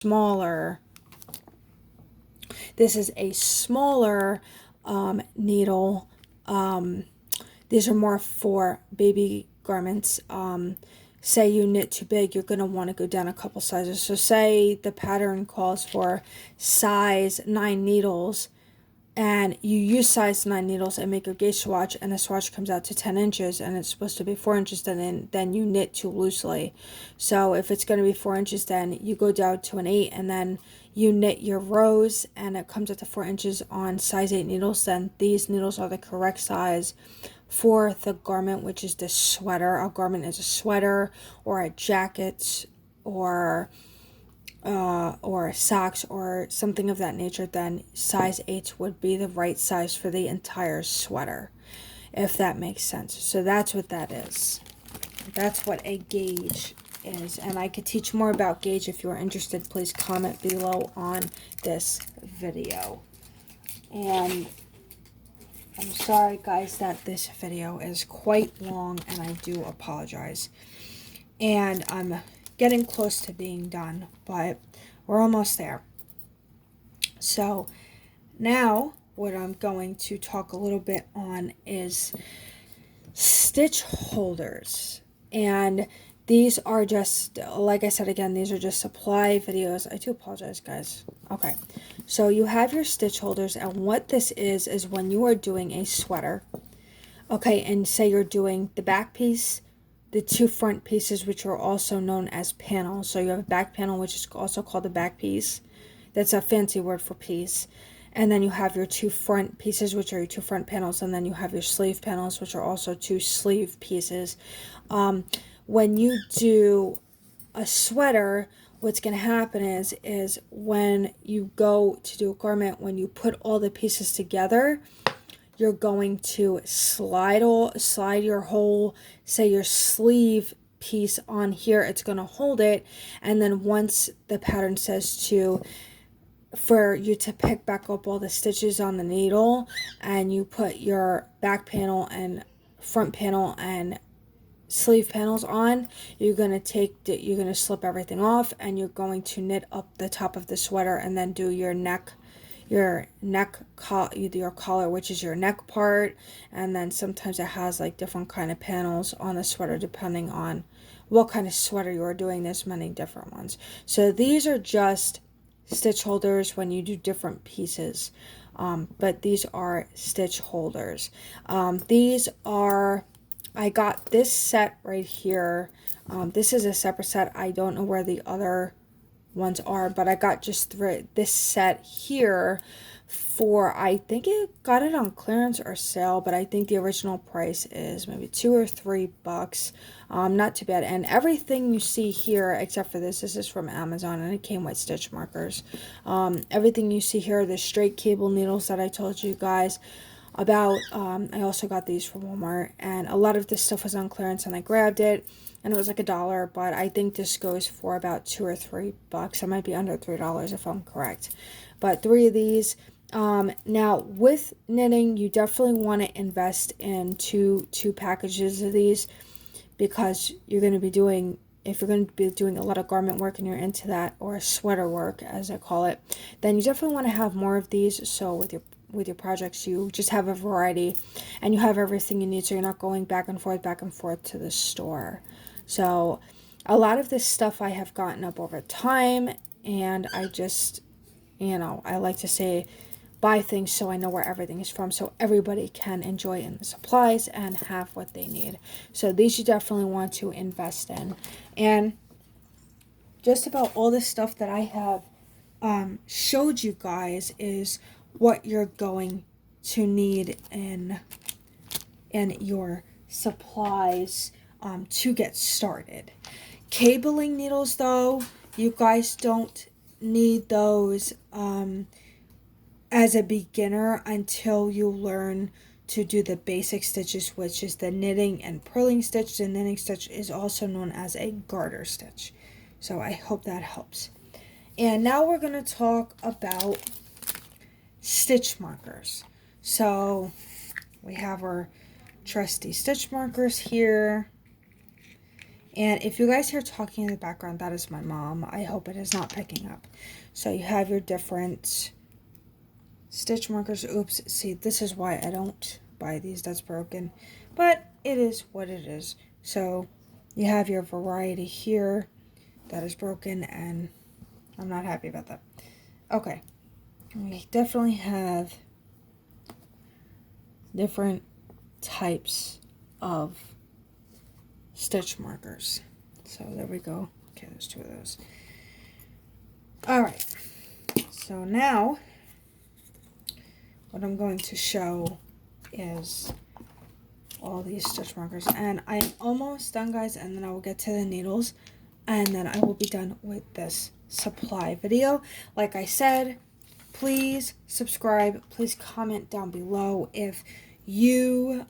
smaller. This is a smaller needle. These are more for baby garments. Say you knit too big, you're going to want to go down a couple sizes. So say the pattern calls for size 9 needles, and you use size 9 needles and make a gauge swatch, and the swatch comes out to 10 inches and it's supposed to be 4 inches, then you knit too loosely. So if it's going to be 4 inches, then you go down to an 8, and then you knit your rows and it comes out to 4 inches on size 8 needles. Then these needles are the correct size for the garment, which is the sweater. A garment is a sweater or a jacket or socks or something of that nature. Then size 8 would be the right size for the entire sweater, if that makes sense. So that's what that is. That's what a gauge is. And I could teach more about gauge. If you are interested, please comment below on this video. And I'm sorry guys that this video is quite long, and I do apologize. And I'm getting close to being done, but we're almost there. So now what I'm going to talk a little bit on is stitch holders. And these are just, like I said again, these are just supply videos. I do apologize, guys. Okay, so you have your stitch holders, and what this is when you are doing a sweater, okay, and say you're doing the back piece, the 2 front pieces, which are also known as panels. So you have a back panel, which is also called the back piece. That's a fancy word for piece. And then you have your 2 front pieces, which are your 2 front panels, and then you have your sleeve panels, which are also 2 sleeve pieces. When you do a sweater, what's going to happen is when you go to do a garment, when you put all the pieces together, you're going to slide your whole, say your sleeve piece on here. It's going to hold it, and then once the pattern says for you to pick back up all the stitches on the needle, and you put your back panel and front panel and sleeve panels on, you're going to slip everything off, and you're going to knit up the top of the sweater, and then do your collar, which is your neck part. And then sometimes it has like different kind of panels on the sweater depending on what kind of sweater you are doing. There's many different ones. So these are just stitch holders when you do different pieces, but these are stitch holders. I got this set right here. This is a separate set. I don't know where the other ones are, but I got just this set here for, I think it got it on clearance or sale, but I think the original price is maybe $2 or $3. Not too bad. And everything you see here, except for this is from Amazon, and it came with stitch markers. Everything you see here are the straight cable needles that I told you guys about. I also got these from Walmart, and a lot of this stuff was on clearance, and I grabbed it, and it was like $1, but I think this goes for about $2 or $3. It might be under $3 if I'm correct. But 3 of these. Now with knitting, you definitely want to invest in two packages of these, because you're going to be doing, if you're going to be doing a lot of garment work and you're into that, or sweater work as I call it, then you definitely want to have more of these. So with your projects, you just have a variety, and you have everything you need, so you're not going back and forth to the store. So a lot of this stuff I have gotten up over time, and I just, I like to say, buy things so I know where everything is from, so everybody can enjoy in the supplies and have what they need. So these you definitely want to invest in. And just about all the stuff that I have showed you guys is what you're going to need in your supplies to get started. Cabling needles, though, you guys don't need those as a beginner until you learn to do the basic stitches, which is the knitting and purling stitch. The knitting stitch is also known as a garter stitch. So I hope that helps. And now we're going to talk about stitch markers. So we have our trusty stitch markers here, And if you guys hear talking in the background, that is my mom. I hope it is not picking up. So you have your different stitch markers. Oops, see, this is why I don't buy these. That's broken. But it is what it is. So you have your variety here. That is broken, and I'm not happy about that. Okay. We definitely have different types of stitch markers. So there we go. Okay, there's 2 of those. All right. So now what I'm going to show is all these stitch markers, and I'm almost done, guys, and then I will get to the needles, and then I will be done with this supply video. Like I said, please subscribe, please comment down below if you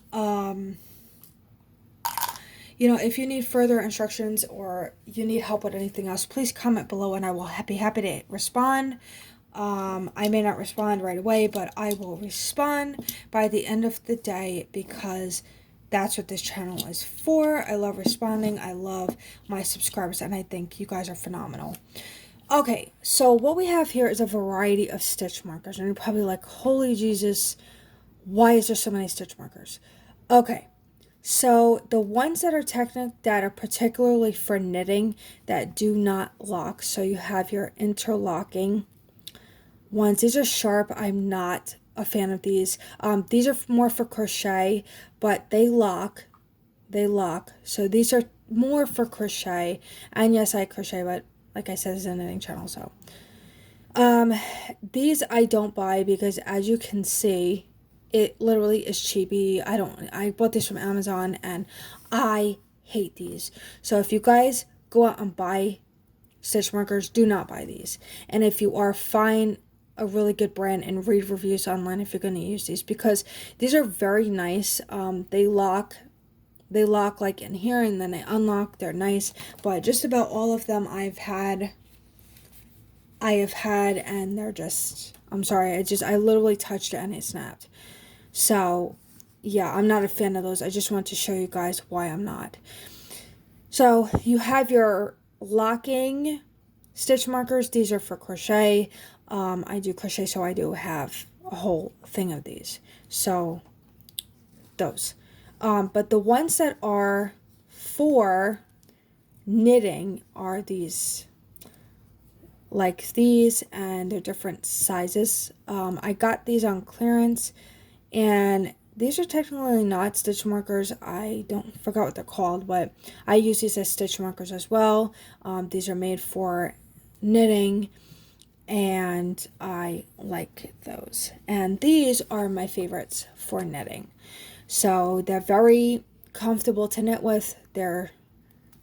if you need further instructions or you need help with anything else, please comment below and I will be happy to respond. I may not respond right away, but I will respond by the end of the day because that's what this channel is for. I love responding. I love my subscribers, and I think you guys are phenomenal. Okay, so what we have here is a variety of stitch markers, and you're probably like, holy Jesus, why is there so many stitch markers? Okay, so the ones that are particularly for knitting that do not lock, so you have your interlocking ones. These are sharp. I'm not a fan of these. These are more for crochet, but they lock. So these are more for crochet, and yes, I crochet, but like I said, it's a knitting channel, so these I don't buy because, as you can see, it literally is cheapy. I bought this from Amazon and I hate these. So if you guys go out and buy stitch markers, do not buy these. And if you are, find a really good brand and read reviews online if you're going to use these, because these are very nice. They lock like in here, and then they unlock. They're nice, but just about all of them I have had, and they're just, I'm sorry, I literally touched it and it snapped. So yeah, I'm not a fan of those. I just want to show you guys why I'm not. So you have your locking stitch markers. These are for crochet. I do crochet, so I do have a whole thing of these. So those. But the ones that are for knitting are these, like these, and they're different sizes. I got these on clearance, and these are technically not stitch markers. I forgot what they're called, but I use these as stitch markers as well. These are made for knitting, and I like those. And these are my favorites for knitting. So they're very comfortable to knit with. They're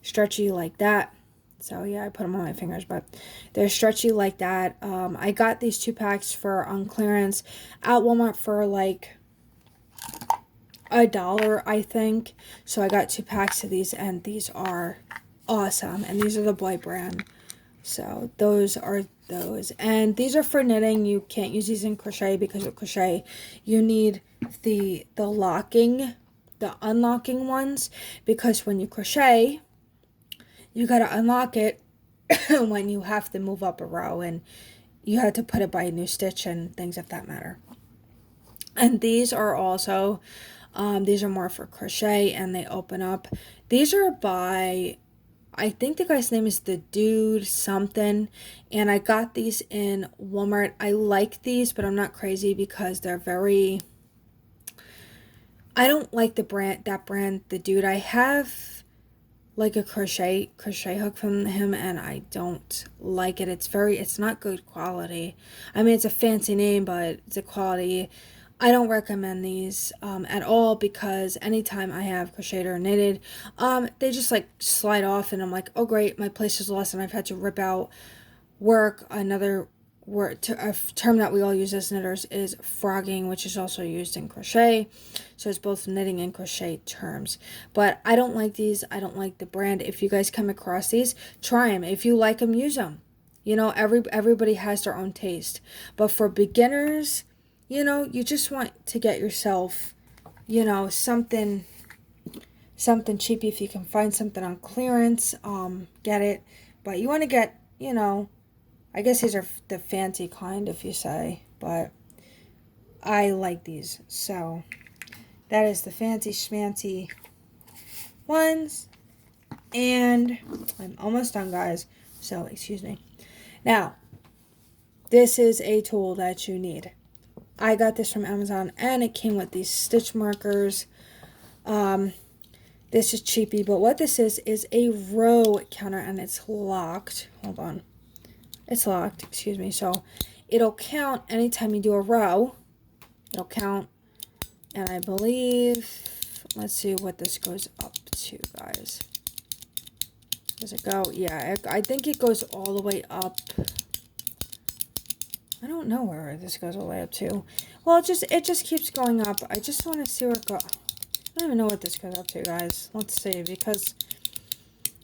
stretchy like that. So yeah, I put them on my fingers, but they're stretchy like that. I got these 2 packs on clearance at Walmart for like $1, I think. So I got 2 packs of these, and these are awesome. And these are the Blight brand. So those are those. And these are for knitting. You can't use these in crochet because with crochet you need the unlocking ones, because when you crochet you got to unlock it when you have to move up a row, and you have to put it by a new stitch and things of that matter. And these are also, these are more for crochet, and they open up. These are by, I think the guy's name is the Dude something, and I got these in Walmart. I like these, but I'm not crazy because they're very, I don't like that brand, the Dude. I have like a crochet hook from him, and I don't like it. It's not good quality. I mean, it's a fancy name, but it's a quality. I don't recommend these at all, because anytime I have crocheted or knitted, they just like slide off, and I'm like, oh great, my place is lost, and I've had to rip out another word. A term that we all use as knitters is frogging, which is also used in crochet. So it's both knitting and crochet terms. But I don't like these. I don't like the brand. If you guys come across these, try them. If you like them, use them. Everybody has their own taste. But for beginners, you just want to get yourself, something something cheap if you can find something on clearance. Get it. But you want to get, you know, I guess these are the fancy kind if you say, but I like these. So that is the fancy schmancy ones. And I'm almost done, guys. So excuse me. Now, this is a tool that you need. I got this from Amazon and it came with these stitch markers. This is cheapy, but what this is a row counter and it's locked. Hold on. It's locked, excuse me. So it'll count anytime you do a row. It'll count. And I believe, let's see what this goes up to, guys. Does it go? Yeah, I think it goes all the way up. I don't know where this goes all the way up to. Well, it just keeps going up. I just want to see where it goes. I don't even know what this goes up to, guys. Let's see, because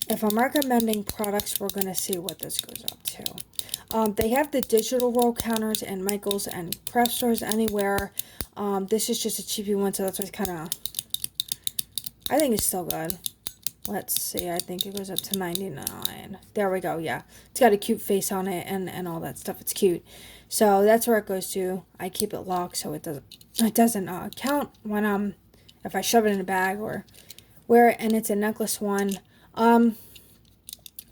if I'm recommending products, we're going to see what this goes up to. They have the digital roll counters in Michael's and craft stores anywhere. This is just a cheapy one, so that's what's kind of... I think it's still good. Let's see, I think it goes up to 99. There we go, yeah. It's got a cute face on it and all that stuff. It's cute. So that's where it goes to. I keep it locked so it doesn't count when if I shove it in a bag or wear it, and it's a necklace one. I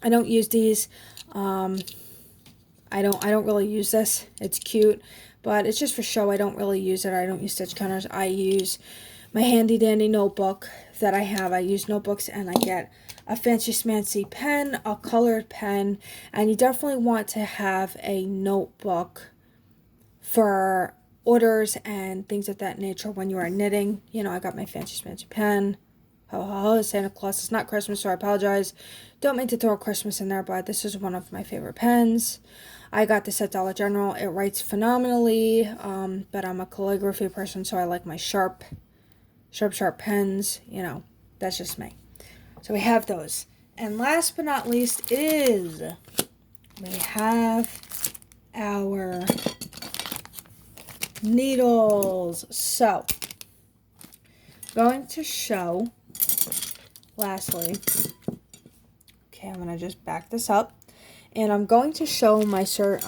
don't use these. I don't really use this. It's cute, but it's just for show. I don't really use it. I don't use stitch counters. I use my handy dandy notebook that I have. I use notebooks and I get a fancy schmancy pen, a colored pen, and you definitely want to have a notebook for orders and things of that nature when you are knitting. You know, I got my fancy schmancy pen. Ho ho ho, Santa Claus. It's not Christmas, so I apologize. Don't mean to throw Christmas in there, but this is one of my favorite pens. I got this at Dollar General. It writes phenomenally, but I'm a calligraphy person, so I like my sharp pens. You know, that's just me. So we have those. And last but not least is we have our needles. So, going to show, lastly, okay, I'm going to just back this up, and I'm going to show my the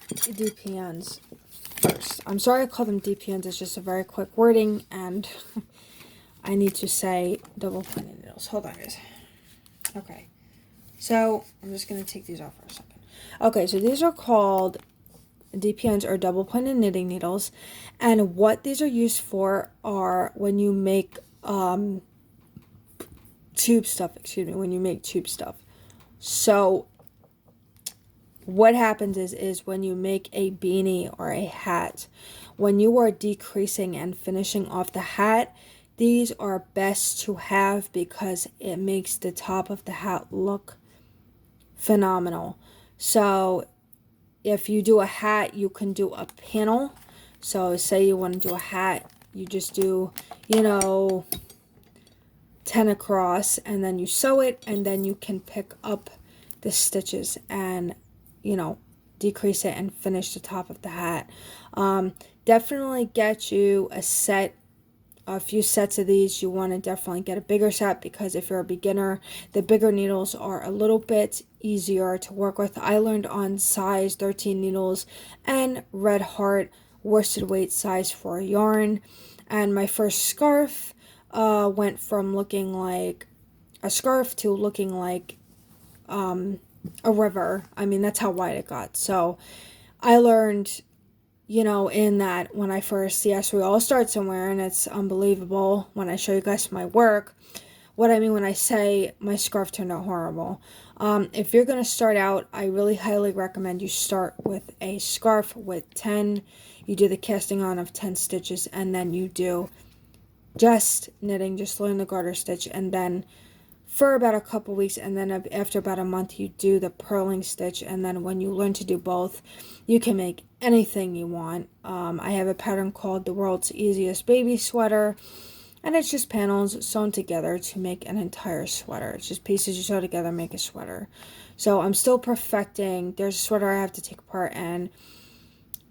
DPNs first. I'm sorry I call them DPNs, it's just a very quick wording, and I need to say double pointed needles. Hold on, guys. Okay, so I'm just going to take these off for a second. Okay, so these are called DPNs, or double pointed knitting needles, and what these are used for are when you make tube stuff, when you make tube stuff. So what happens is when you make a beanie or a hat, when you are decreasing and finishing off the hat, these are best to have because it makes the top of the hat look phenomenal. So if you do a hat, you can do a panel. So say you want to do a hat, you just do, 10 across, and then you sew it, and then you can pick up the stitches and, decrease it and finish the top of the hat. Definitely get you a few sets of these. You want to definitely get a bigger set because if you're a beginner, the bigger needles are a little bit easier to work with. I learned on size 13 needles and Red Heart worsted weight size 4 yarn, and my first scarf went from looking like a scarf to looking like a river. I mean, that's how wide it got. So I learned, in that when I first, yes, we all start somewhere, and it's unbelievable when I show you guys my work. What I mean when I say my scarf turned out horrible. If you're going to start out, I really highly recommend you start with a scarf with 10. You do the casting on of 10 stitches, and then you do just knitting, just learn the garter stitch, and then for about a couple weeks, and then after about a month, you do the purling stitch, and then when you learn to do both, you can make anything you want. I have a pattern called the World's Easiest Baby Sweater, and it's just panels sewn together to make an entire sweater. It's just pieces you sew together, make a sweater. So I'm still perfecting. There's a sweater I have to take apart and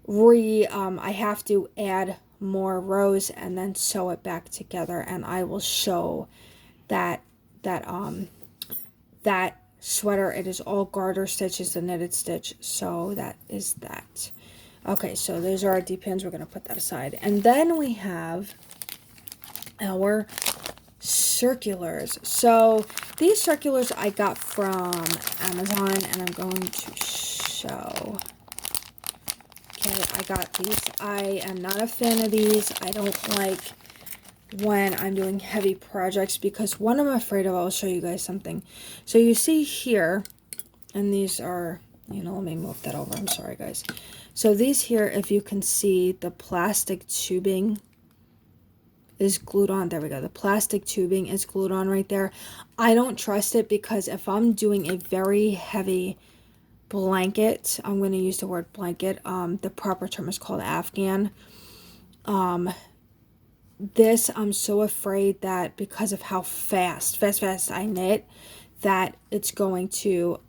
I have to add more rows and then sew it back together, and I will show that that sweater. It is all garter stitches, the knitted stitch, so that is that. Okay, so those are our depends. We're going to put that aside. And then we have our circulars. So these circulars I got from Amazon, and I'm going to show. Okay, I got these. I am not a fan of these. I don't like when I'm doing heavy projects because one I'm afraid of. I'll show you guys something. So you see here, and these are, you know, let me move that over. I'm sorry, guys. So these here, if you can see, the plastic tubing is glued on. There we go. The plastic tubing is glued on right there. I don't trust it because if I'm doing a very heavy blanket, I'm going to use the word blanket. The proper term is called Afghan. This, I'm so afraid that because of how fast I knit, that it's going to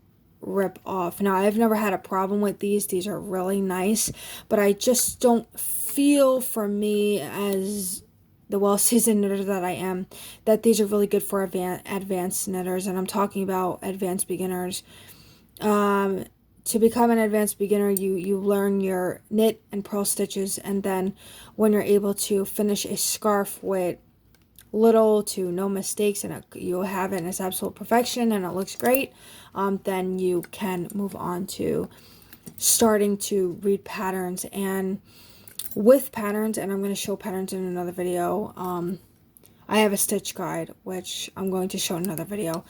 rip off. Now, I've never had a problem with these. These are really nice, but I just don't feel, for me as the well-seasoned knitter that I am, that these are really good for advanced knitters, and I'm talking about advanced beginners. To become an advanced beginner, you learn your knit and purl stitches, and then when you're able to finish a scarf with little to no mistakes, and you have it in its absolute perfection and it looks great, then you can move on to starting to read patterns. And with patterns, and I'm going to show patterns in another video, I have a stitch guide which I'm going to show in another video.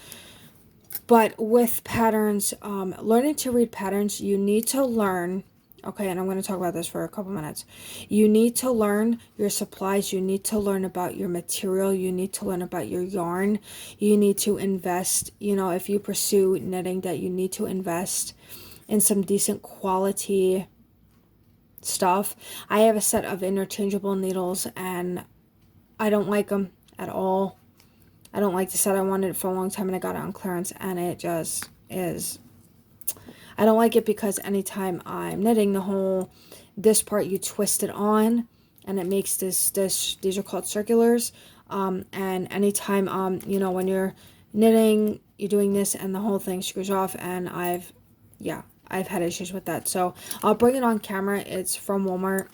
But with patterns, learning to read patterns, you need to learn, okay, and I'm going to talk about this for a couple minutes. You need to learn your supplies. You need to learn about your material. You need to learn about your yarn. You need to invest, you know, if you pursue knitting, that you need to invest in some decent quality stuff. I have a set of interchangeable needles, and I don't like them at all. I don't like the set. I wanted it for a long time, and I got it on clearance, and it just is. I don't like it because anytime I'm knitting this part, you twist it on, and it makes this, these are called circulars, and anytime, you know, when you're knitting, you're doing this, and the whole thing screws off, and I've had issues with that. So I'll bring it on camera. It's from Walmart.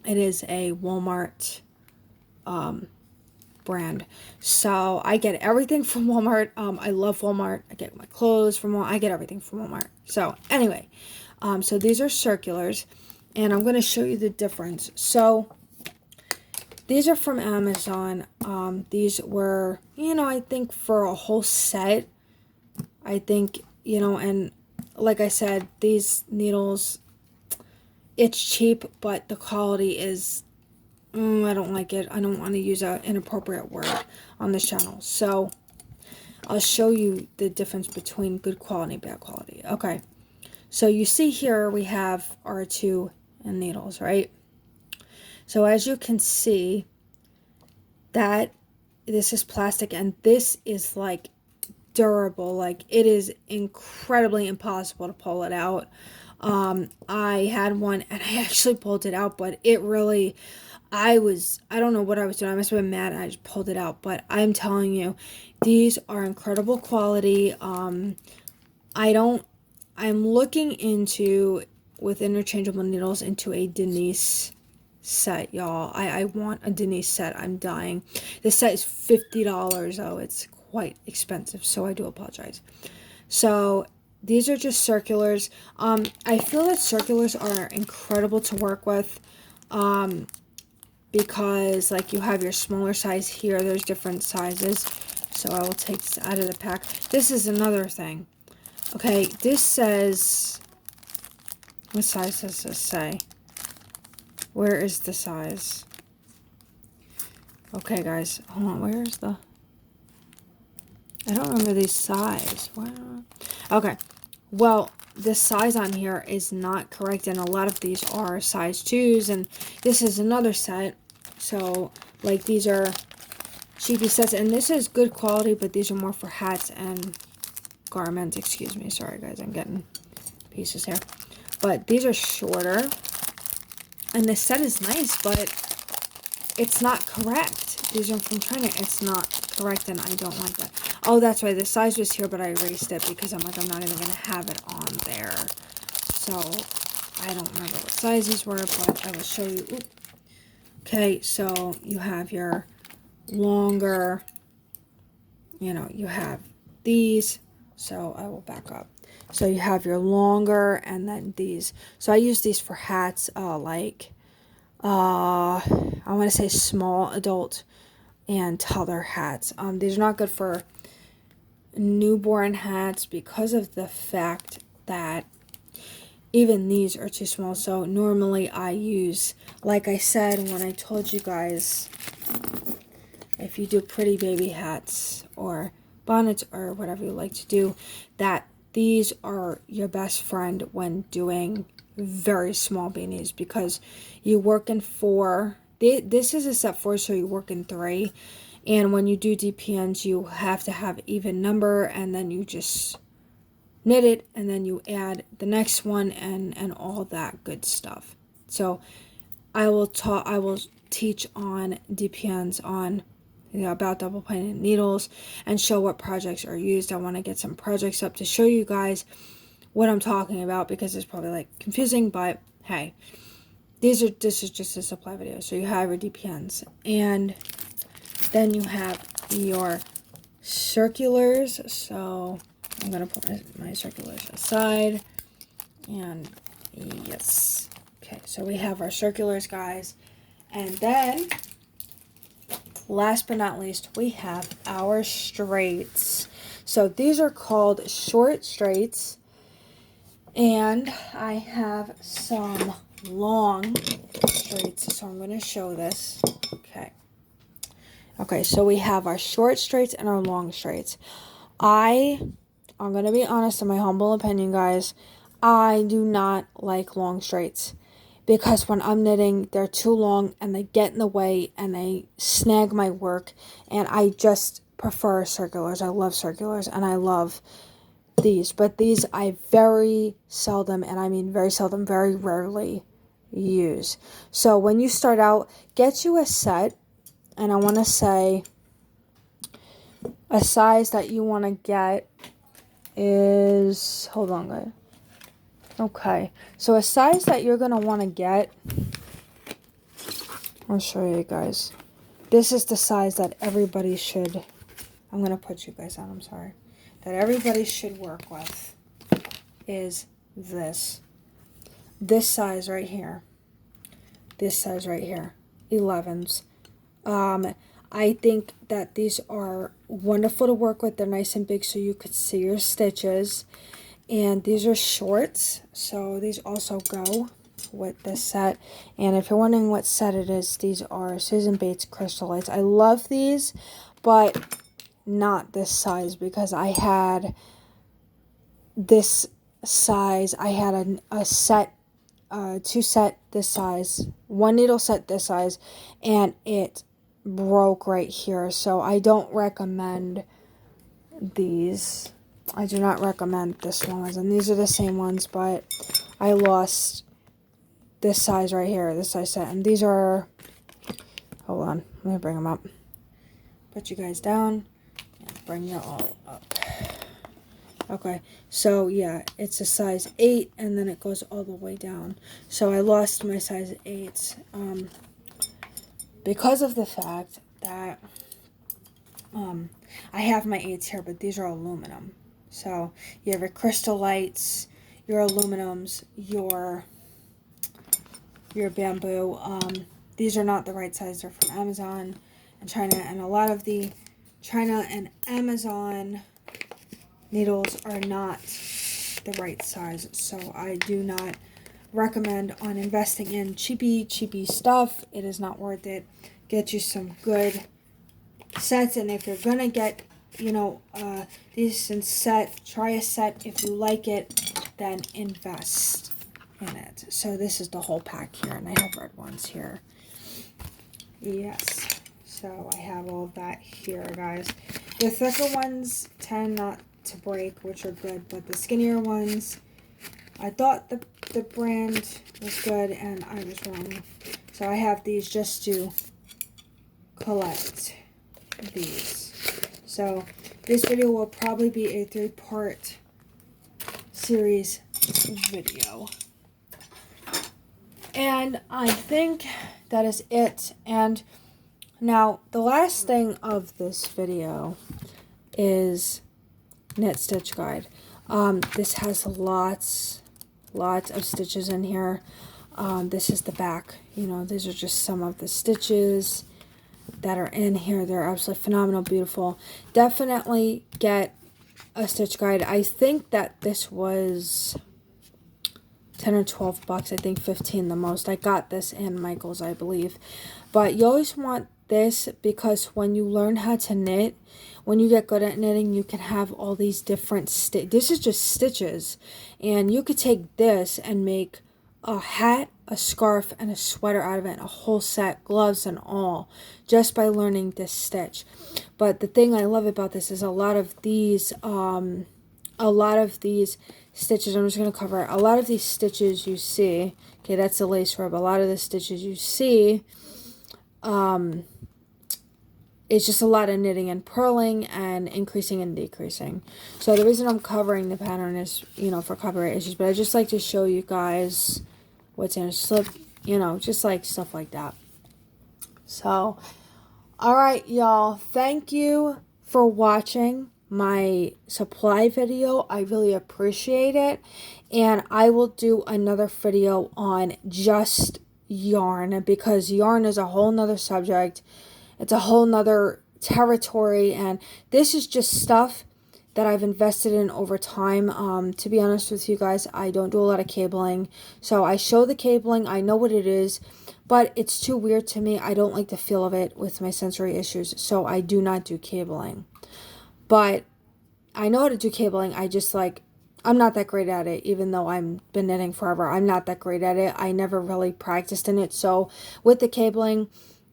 It is a Walmart, brand. So I get everything from Walmart. I love Walmart. I get my clothes from Walmart. I get everything from Walmart. So anyway, so these are circulars, and I'm going to show you the difference. So these are from Amazon. These were, you know, I think for a whole set, I think, you know, and like I said, these needles, it's cheap, but the quality is, I don't like it. I don't want to use an inappropriate word on this channel. So I'll show you the difference between good quality and bad quality. Okay. So you see here we have our two needles, right? So as you can see, that this is plastic, and this is like durable. Like, it is incredibly impossible to pull it out. I had one and I actually pulled it out, but it really, I don't know what I was doing. I must have been mad and I just pulled it out. But I'm telling you, these are incredible quality. I'm looking into, with interchangeable needles, into a Denise set, y'all. I want a Denise set. I'm dying. This set is $50 though. It's quite expensive, so I do apologize. So these are just circulars. I feel that circulars are incredible to work with. Because like you have your smaller size here, there's different sizes. So I will take this out of the pack. This is another thing. Okay, this says, what size does this say? Where is the size? Okay, guys, hold on. Where is the? I don't remember the size. Wow. Okay, well, the size on here is not correct, and a lot of these are size 2s, and this is another set. So like, these are cheapy sets, and this is good quality, but these are more for hats and garments. Excuse me, sorry guys, I'm getting pieces here. But these are shorter, and this set is nice, but it's not correct. These are from China. It's not correct, and I don't like that. Oh, that's right. The size was here, but I erased it because I'm like, I'm not even going to have it on there. So, I don't remember what size these were, but I will show you. Oop. Okay, so you have your longer, you know, you have these. So, I will back up. So, you have your longer and then these. So, I use these for hats, I want to say small adult and toddler hats. These are not good for newborn hats because of the fact that even these are too small. So normally I use, like I said when I told you guys, if you do pretty baby hats or bonnets or whatever you like to do, that these are your best friend when doing very small beanies, because you work in 4. This is a set 4, so you work in 3. And when you do DPNs, you have to have even number, and then you just knit it, and then you add the next one and all that good stuff. So I will teach on DPNs on, you know, about double pointed needles and show what projects are used. I want to get some projects up to show you guys what I'm talking about, because it's probably like confusing, but hey, this is just a supply video. So you have your DPNs, and then you have your circulars. So I'm gonna put my circulars aside, and yes, okay, so we have our circulars, guys, and then last but not least, we have our straights. So these are called short straights, and I have some long straights, so I'm going to show this. Okay, so we have our short straights and our long straights. I'm going to be honest, in my humble opinion, guys, I do not like long straights, because when I'm knitting, they're too long and they get in the way and they snag my work, and I just prefer circulars. I love circulars, and I love these, but these I very seldom, and I mean very seldom, very rarely use. So when you start out, get you a set, and I want to say a size that you want to get is, hold on guys. Okay, so a size that you're going to want to get, I'll show you guys. This is the size that everybody should, I'm going to put you guys on, I'm sorry, that everybody should work with is this size right here, this size right here, 11s. I think that these are wonderful to work with. They're nice and big so you could see your stitches, and these are shorts, so these also go with this set. And if you're wondering what set it is, these are Susan Bates Crystal Lights. I love these, but not this size, because I had this size, I had a set, 2 set this size, 1 needle set this size, and it broke right here. So I don't recommend these. I do not recommend this one, and these are the same ones, but I lost this size right here, this size set, and these are, hold on, let me bring them up, put you guys down, and bring you all up. Okay, so yeah, it's a size 8, and then it goes all the way down. So I lost my size 8 because of the fact that I have my 8s here, but these are aluminum. So you have your Crystal Lights, your aluminums, your bamboo. These are not the right size. They're from Amazon and China, and a lot of the China and Amazon needles are not the right size. So I do not recommend on investing in cheapy stuff. It is not worth it. Get you some good sets, and if you're gonna get, you know, decent set, try a set. If you like it, then invest in it. So this is the whole pack here, and I have red ones here. Yes, so I have all of that here, guys. The thicker ones tend not to break, which are good, but the skinnier ones, I thought the brand was good, and I was wrong. So I have these just to collect these. So this video will probably be a 3-part series video. And I think that is it. And now the last thing of this video is knit stitch guide. This has lots of stitches in here. This is the back. You know, these are just some of the stitches that are in here. They're absolutely phenomenal, beautiful. Definitely get a stitch guide. I think that this was 10 or 12 bucks. I think 15 the most. I got this in Michael's, I believe. But you always want this because when you learn how to knit, when you get good at knitting, you can have all these different this is just stitches, and you could take this and make a hat, a scarf, and a sweater out of it, a whole set, gloves and all, just by learning this stitch. But the thing I love about this is a lot of these stitches, I'm just going to cover a lot of these stitches you see. Okay, that's the lace rib. A lot of the stitches you see, it's just a lot of knitting and purling and increasing and decreasing. So the reason I'm covering the pattern is, you know, for copyright issues, but I just like to show you guys what's in a slip, you know, just like stuff like that. So, all right, y'all, thank you for watching my supply video. I really appreciate it, and I will do another video on just yarn, because yarn is a whole nother subject. It's a whole nother territory, and this is just stuff that I've invested in over time. To be honest with you guys, I don't do a lot of cabling, so I show the cabling, I know what it is, but it's too weird to me. I don't like the feel of it with my sensory issues, so I do not do cabling. But I know how to do cabling. I just I'm not that great at it, even though I've been knitting forever. I'm not that great at it. I never really practiced in it. So with the cabling,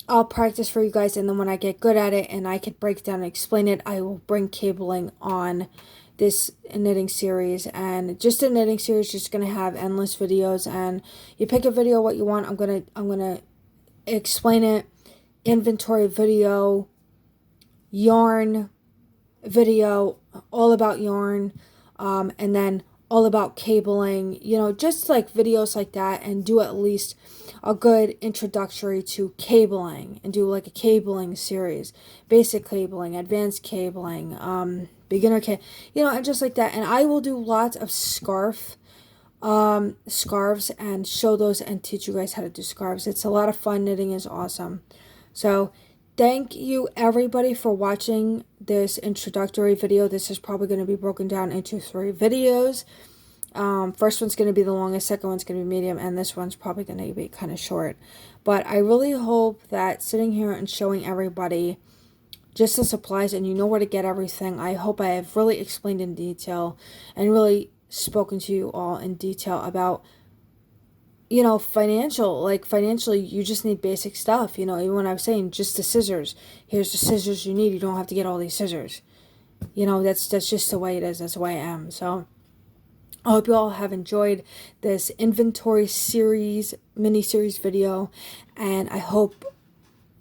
I'll practice for you guys, and then when I get good at it and I can break down and explain it, I will bring cabling on this knitting series. And just a knitting series, just gonna have endless videos, and you pick a video what you want. I'm gonna explain it, inventory video, yarn video, all about yarn, and then all about cabling, you know, just like videos like that, and do at least a good introductory to cabling, and do like a cabling series, basic cabling, advanced cabling, beginner you know, and just like that. And I will do lots of scarves and show those and teach you guys how to do scarves. It's a lot of fun. Knitting is awesome. So thank you everybody for watching this introductory video. This is probably going to be broken down into 3 videos. First one's going to be the longest, second one's going to be medium, and this one's probably going to be kind of short. But I really hope that sitting here and showing everybody just the supplies, and you know where to get everything, I hope I have really explained in detail and really spoken to you all in detail about, you know, financially, you just need basic stuff. You know, even when I was saying just the scissors, here's the scissors you need. You don't have to get all these scissors. You know, that's just the way it is. That's the way I am. So I hope you all have enjoyed this inventory series, mini-series video, and I hope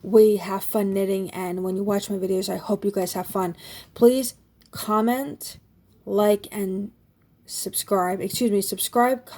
we have fun knitting. And when you watch my videos, I hope you guys have fun. Please comment, like, and subscribe. Excuse me, subscribe,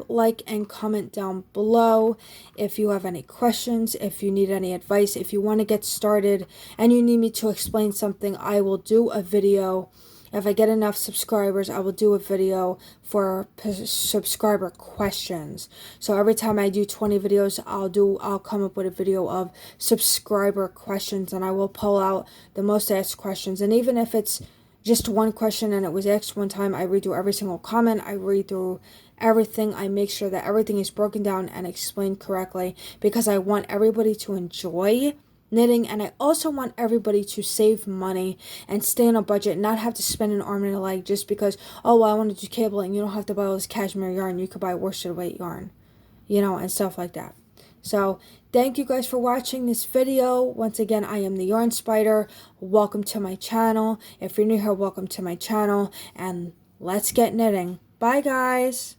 like, and comment down below if you have any questions, if you need any advice, if you want to get started and you need me to explain something. I will do a video. If I get enough subscribers, I will do a video for subscriber questions. So every time I do 20 videos, I'll come up with a video of subscriber questions, and I will pull out the most asked questions. And even if it's just one question and it was asked one time, I read through every single comment. I read through everything. I make sure that everything is broken down and explained correctly, because I want everybody to enjoy knitting, and I also want everybody to save money and stay on a budget, not have to spend an arm and a leg just because, oh, well, I want to do cabling. You don't have to buy all this cashmere yarn. You could buy worsted weight yarn, you know, and stuff like that. So thank you guys for watching this video. Once again, I am the Yarn Spider. Welcome to my channel. If you're new here, welcome to my channel, and let's get knitting. Bye, guys.